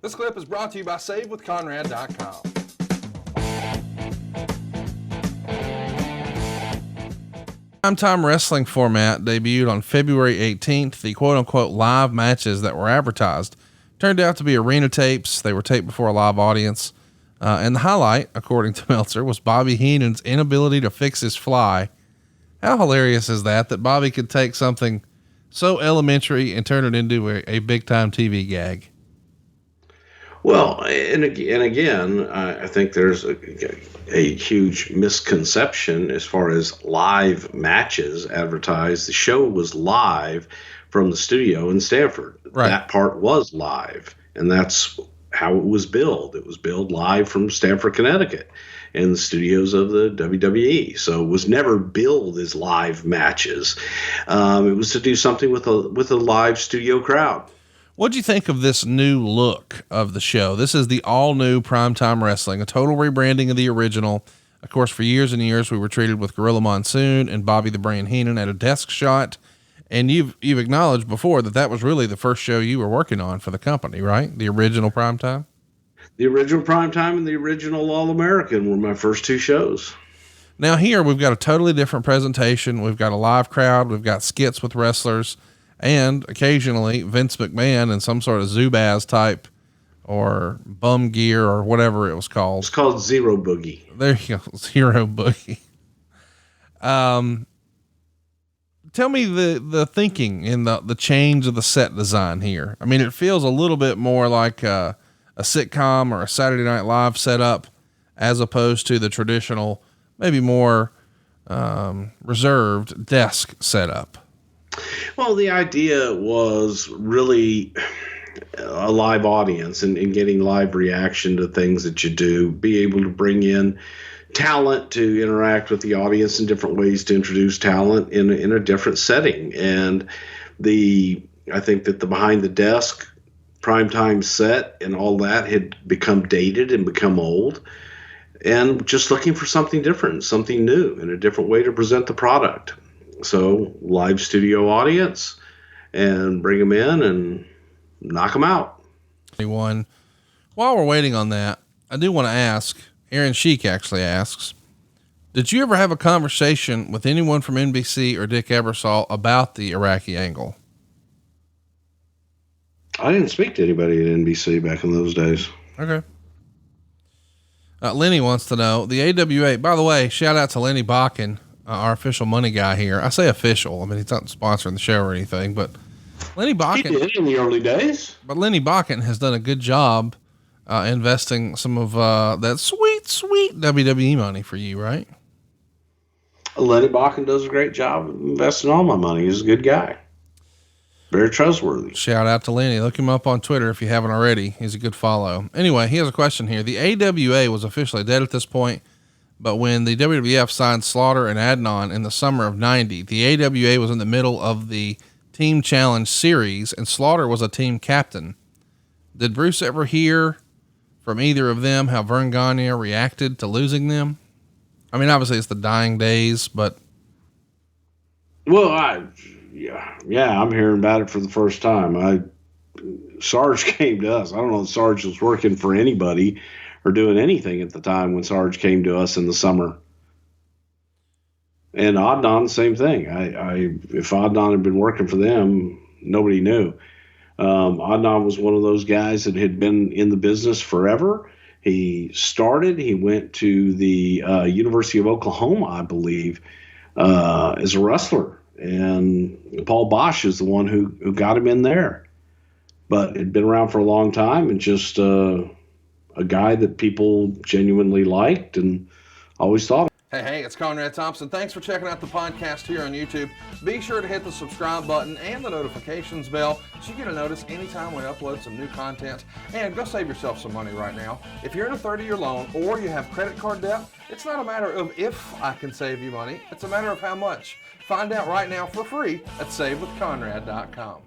This clip is brought to you by SaveWithConrad.com. Primetime wrestling format debuted on February 18th. The quote-unquote live matches that were advertised turned out to be arena tapes. They were taped before a live audience. And the highlight, according to Meltzer, was Bobby Heenan's inability to fix his fly. How hilarious is that Bobby could take something so elementary and turn it into a big-time TV gag? Well, and again, I think there's a huge misconception as far as live matches advertised. The show was live from the studio in Stamford. Right. That part was live, and that's how it was billed. It was billed live from Stamford, Connecticut, in the studios of the WWE. So it was never billed as live matches. It was to do something with a live studio crowd. What'd you think of this new look of the show? This is the all new Primetime Wrestling, a total rebranding of the original. Of course, for years and years, we were treated with Gorilla Monsoon and Bobby the Brain Heenan at a desk shot. And you've acknowledged before that was really the first show you were working on for the company, right? The original Primetime? The original Primetime and the original All-American were my first two shows. Now here we've got a totally different presentation. We've got a live crowd. We've got skits with wrestlers. And occasionally Vince McMahon in some sort of Zubaz type or bum gear or whatever it was called. It's called Zero Boogie. There you go. Zero Boogie. Tell me the thinking in the change of the set design here. I mean, it feels a little bit more like a sitcom or a Saturday Night Live setup as opposed to the traditional, maybe more reserved desk setup. Well, the idea was really a live audience and getting live reaction to things that you do, be able to bring in talent to interact with the audience in different ways, to introduce talent in a different setting. And I think that the behind the desk Primetime set and all that had become dated and become old, and just looking for something different, something new, and a different way to present the product. So live studio audience and bring them in and knock them out. While we're waiting on that, I do want to ask, Aaron Sheik actually asks, did you ever have a conversation with anyone from NBC or Dick Ebersol about the Iraqi angle? I didn't speak to anybody at NBC back in those days. Okay. Lenny wants to know the AWA, by the way, shout out to Lenny Bakken, our official money guy here. I say official. I mean, he's not sponsoring the show or anything, but Lenny Bakken, he did in the early days, but Lenny Bakken has done a good job, investing some of, that sweet WWE money for you, right? Lenny Bakken does a great job of investing all my money. He's a good guy. Very trustworthy. Shout out to Lenny. Look him up on Twitter if you haven't already. He's a good follow. Anyway, he has a question here. The AWA was officially dead at this point, but when the WWF signed Slaughter and Adnan in the summer of 90, the AWA was in the middle of the Team Challenge series and Slaughter was a team captain. Did Bruce ever hear from either of them how Vern Gagne reacted to losing them? I mean, obviously it's the dying days, but. Well, yeah, I'm hearing about it for the first time. Sarge came to us. I don't know if Sarge was working for anybody or doing anything at the time when Sarge came to us in the summer. And Adnan, same thing. If Adnan had been working for them, nobody knew. Adnan was one of those guys that had been in the business forever. He went to the University of Oklahoma, I believe, as a wrestler. And Paul Bosch is the one who got him in there. But had been around for a long time and just a guy that people genuinely liked and always thought. Hey, it's Conrad Thompson. Thanks for checking out the podcast here on YouTube. Be sure to hit the subscribe button and the notifications bell so you get a notice anytime we upload some new content. And go save yourself some money right now. If you're in a 30-year loan or you have credit card debt, it's not a matter of if I can save you money. It's a matter of how much. Find out right now for free at SaveWithConrad.com.